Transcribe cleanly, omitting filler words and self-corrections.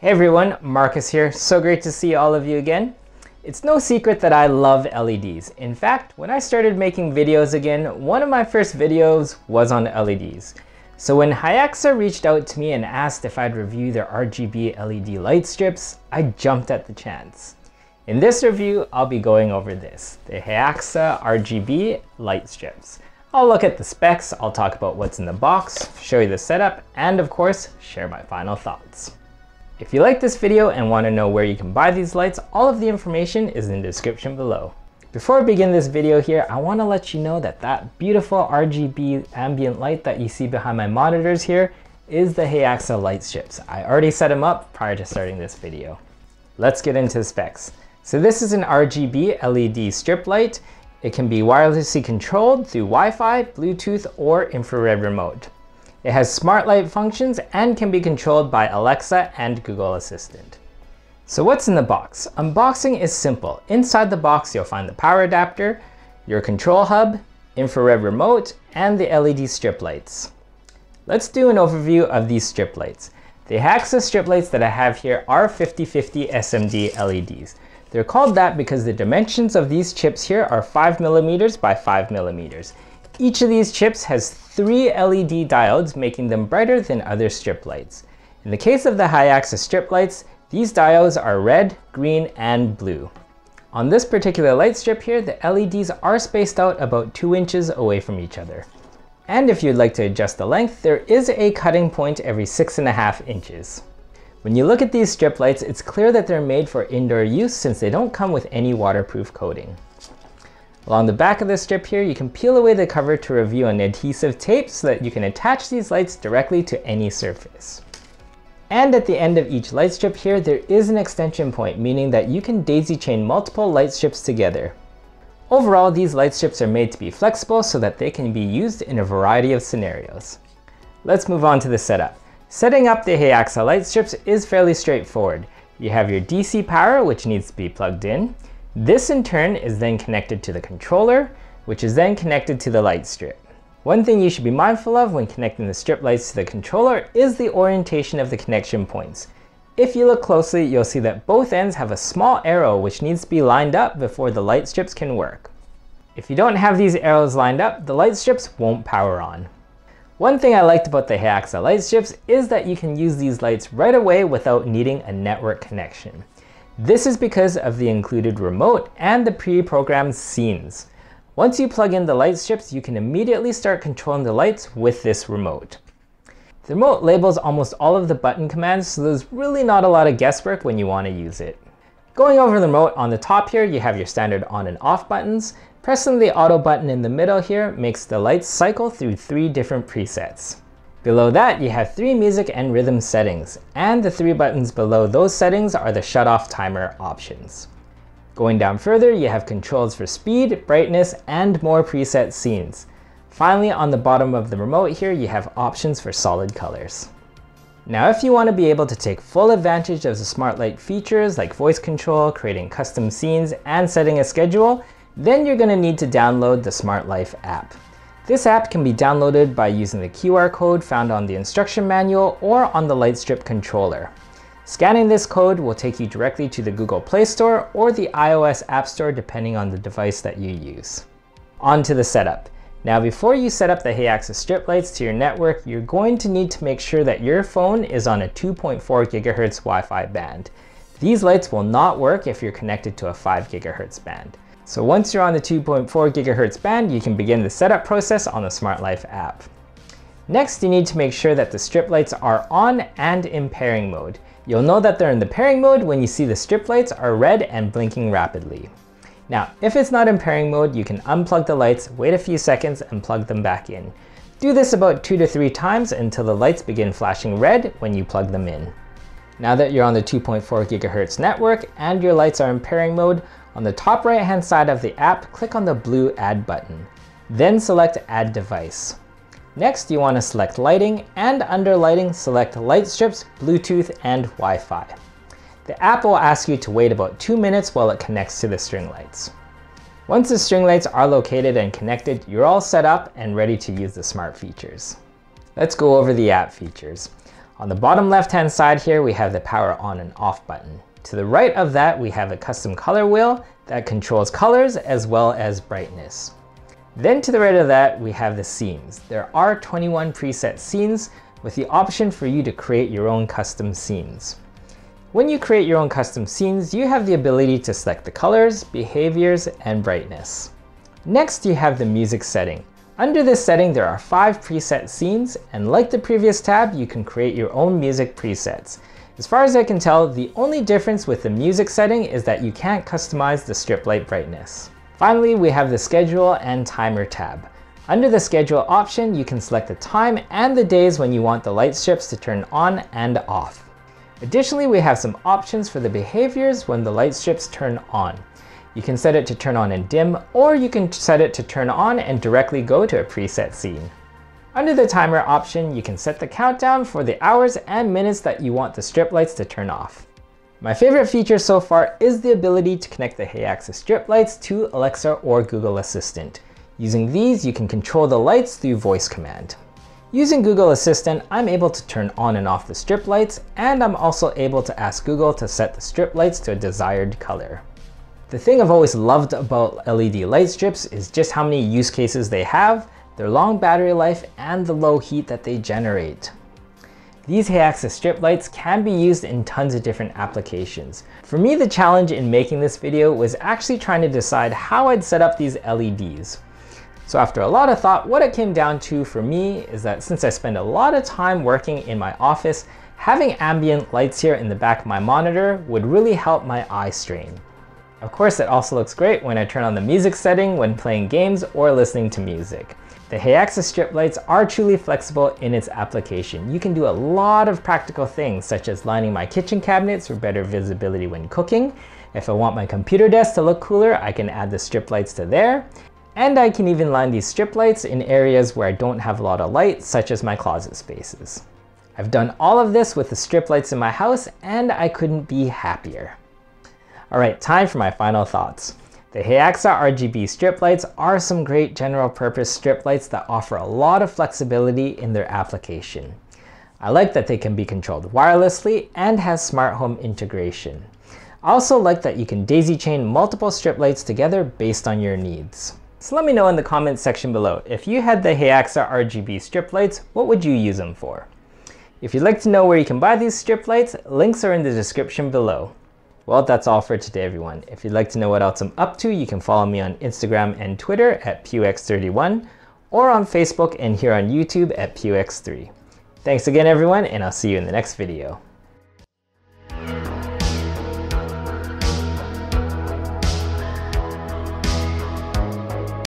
Hey everyone, Marcus here. So great to see all of you again. It's no secret that I love LEDs. In fact, when I started making videos again, one of my first videos was on LEDs. So when Heyaxa reached out to me and asked if I'd review their RGB LED light strips, I jumped at the chance. In this review, I'll be going over this, the Heyaxa RGB light strips. I'll look at the specs, I'll talk about what's in the box, show you the setup, and of course, share my final thoughts. If you like this video and want to know where you can buy these lights, all of the information is in the description below. Before I begin this video here, I want to let you know that that beautiful RGB ambient light that you see behind my monitors here is the Heyaxa light strips. I already set them up prior to starting this video. Let's get into the specs. So this is an RGB LED strip light. It can be wirelessly controlled through Wi-Fi, Bluetooth, or infrared remote. It has smart light functions and can be controlled by Alexa and Google Assistant. So what's in the box? Unboxing is simple. Inside the box, you'll find the power adapter, your control hub, infrared remote, and the LED strip lights. Let's do an overview of these strip lights. The Heyaxa strip lights that I have here are 50/50 SMD LEDs. They're called that because the dimensions of these chips here are 5mm by 5mm. Each of these chips has 3 LED diodes, making them brighter than other strip lights. In the case of the Heyaxa strip lights, these diodes are red, green, and blue. On this particular light strip here, the LEDs are spaced out about 2 inches away from each other. And if you'd like to adjust the length, there is a cutting point every 6.5 inches. When you look at these strip lights, it's clear that they're made for indoor use since they don't come with any waterproof coating. Along the back of the strip here, you can peel away the cover to review an adhesive tape so that you can attach these lights directly to any surface. And at the end of each light strip here, there is an extension point, meaning that you can daisy chain multiple light strips together. Overall, these light strips are made to be flexible so that they can be used in a variety of scenarios. Let's move on to the setup. Setting up the Heyaxa light strips is fairly straightforward. You have your DC power, which needs to be plugged in. This in turn is then connected to the controller, which is then connected to the light strip. One thing you should be mindful of when connecting the strip lights to the controller is the orientation of the connection points. If you look closely, you'll see that both ends have a small arrow which needs to be lined up before the light strips can work. If you don't have these arrows lined up, the light strips won't power on. One thing I liked about the Heyaxa light strips is that you can use these lights right away without needing a network connection. This is because of the included remote and the pre-programmed scenes. Once you plug in the light strips, you can immediately start controlling the lights with this remote. The remote labels almost all of the button commands, so there's really not a lot of guesswork when you want to use it. Going over the remote, on the top here, you have your standard on and off buttons. Pressing the auto button in the middle here makes the lights cycle through 3 different presets. Below that, you have 3 music and rhythm settings, and the 3 buttons below those settings are the shut-off timer options. Going down further, you have controls for speed, brightness, and more preset scenes. Finally, on the bottom of the remote here, you have options for solid colors. Now, if you want to be able to take full advantage of the smart light features like voice control, creating custom scenes, and setting a schedule, then you're going to need to download the Smart Life app. This app can be downloaded by using the QR code found on the instruction manual or on the light strip controller. Scanning this code will take you directly to the Google Play Store or the iOS App Store depending on the device that you use. On to the setup. Now before you set up the Heyaxa strip lights to your network, you're going to need to make sure that your phone is on a 2.4 GHz Wi-Fi band. These lights will not work if you're connected to a 5 GHz band. So once you're on the 2.4 GHz band, you can begin the setup process on the Smart Life app. Next, you need to make sure that the strip lights are on and in pairing mode. You'll know that they're in the pairing mode when you see the strip lights are red and blinking rapidly. Now, if it's not in pairing mode, you can unplug the lights, wait a few seconds, and plug them back in. Do this about 2 to 3 times until the lights begin flashing red when you plug them in. Now that you're on the 2.4 GHz network and your lights are in pairing mode, on the top right hand side of the app, click on the blue Add button. Then select Add Device. Next, you want to select Lighting, and under Lighting, select Light Strips, Bluetooth, and Wi-Fi. The app will ask you to wait about 2 minutes while it connects to the string lights. Once the string lights are located and connected, you're all set up and ready to use the smart features. Let's go over the app features. On the bottom left-hand side here, we have the power on and off button. To the right of that, we have a custom color wheel that controls colors as well as brightness. Then to the right of that, we have the scenes. There are 21 preset scenes with the option for you to create your own custom scenes. When you create your own custom scenes, you have the ability to select the colors, behaviors, and brightness. Next, you have the music setting. Under this setting, there are 5 preset scenes, and like the previous tab, you can create your own music presets. As far as I can tell, the only difference with the music setting is that you can't customize the strip light brightness. Finally, we have the schedule and timer tab. Under the schedule option, you can select the time and the days when you want the light strips to turn on and off. Additionally, we have some options for the behaviors when the light strips turn on. You can set it to turn on and dim, or you can set it to turn on and directly go to a preset scene. Under the timer option, you can set the countdown for the hours and minutes that you want the strip lights to turn off. My favorite feature so far is the ability to connect the Heyaxa strip lights to Alexa or Google Assistant. Using these, you can control the lights through voice command. Using Google Assistant, I'm able to turn on and off the strip lights, and I'm also able to ask Google to set the strip lights to a desired color. The thing I've always loved about LED light strips is just how many use cases they have, their long battery life, and the low heat that they generate. These Heyaxa strip lights can be used in tons of different applications. For me, the challenge in making this video was actually trying to decide how I'd set up these LEDs. So after a lot of thought, what it came down to for me is that since I spend a lot of time working in my office, having ambient lights here in the back of my monitor would really help my eye strain. Of course, it also looks great when I turn on the music setting when playing games or listening to music. The Heyaxa strip lights are truly flexible in its application. You can do a lot of practical things, such as lining my kitchen cabinets for better visibility when cooking. If I want my computer desk to look cooler, I can add the strip lights to there. And I can even line these strip lights in areas where I don't have a lot of light, such as my closet spaces. I've done all of this with the strip lights in my house, and I couldn't be happier. Alright, time for my final thoughts. The Heyaxa RGB strip lights are some great general purpose strip lights that offer a lot of flexibility in their application. I like that they can be controlled wirelessly and has smart home integration. I also like that you can daisy chain multiple strip lights together based on your needs. So let me know in the comments section below, if you had the Heyaxa RGB strip lights, what would you use them for? If you'd like to know where you can buy these strip lights, links are in the description below. Well, that's all for today, everyone. If you'd like to know what else I'm up to, you can follow me on Instagram and Twitter at PUX31, or on Facebook and here on YouTube at PUX3. Thanks again, everyone, and I'll see you in the next video.